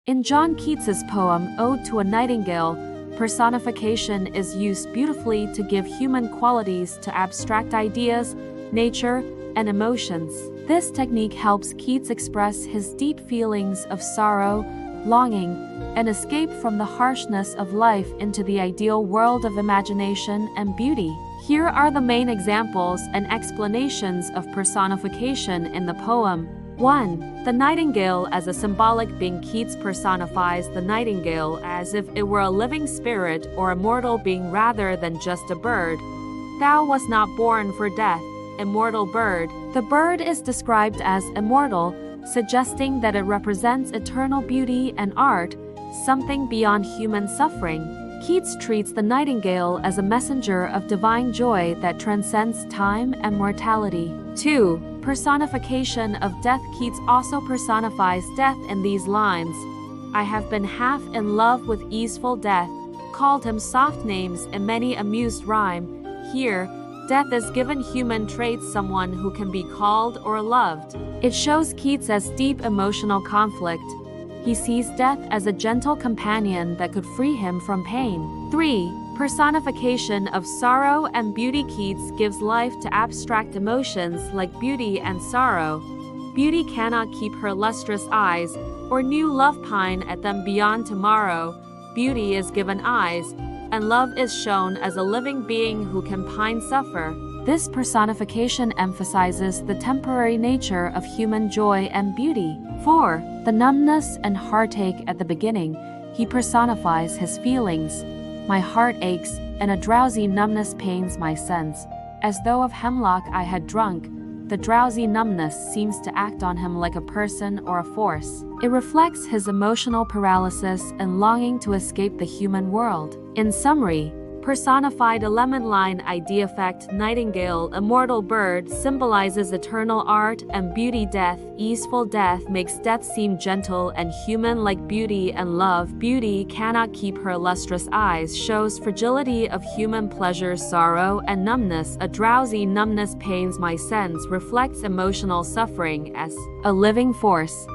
In John Keats's poem Ode to a Nightingale, personification is used beautifully to give human qualities to abstract ideas, nature, and emotions. This technique helps Keats express his deep feelings of sorrow, longing, and escape from the harshness of life into the ideal world of imagination and beauty. Here are the main examples and explanations of personification in the poem. 1. The nightingale as a symbolic being. Keats personifies the nightingale as if it were a living spirit or immortal being rather than just a bird. Thou wast not born for death, immortal bird. The bird is described as immortal, suggesting that it represents eternal beauty and art, something beyond human suffering. Keats treats the nightingale as a messenger of divine joy that transcends time and mortality. 2. Personification of death. Keats also personifies death in these lines. I have been half in love with easeful death, called him soft names in many amused rhyme. Here, death is given human traits, someone who can be called or loved. It shows Keats as deep emotional conflict. He sees death as a gentle companion that could free him from pain. 3. Personification of sorrow and beauty. Keats gives life to abstract emotions like beauty and sorrow. Beauty cannot keep her lustrous eyes, or new love pine at them beyond tomorrow. Beauty is given eyes, and love is shown as a living being who can pine suffer. This personification emphasizes the temporary nature of human joy and beauty. 4. The numbness and heartache. At the beginning, he personifies his feelings. My heart aches, and a drowsy numbness pains my sense. As though of hemlock I had drunk, the drowsy numbness seems to act on him like a person or a force. It reflects his emotional paralysis and longing to escape the human world. In summary, personified element line idea effect. Nightingale, immortal bird, symbolizes eternal art and beauty. Death, easeful death, makes death seem gentle and human like beauty and love. Beauty cannot keep her lustrous eyes, shows fragility of human pleasures. Sorrow and numbness, a drowsy numbness pains my sense, reflects emotional suffering as a living force.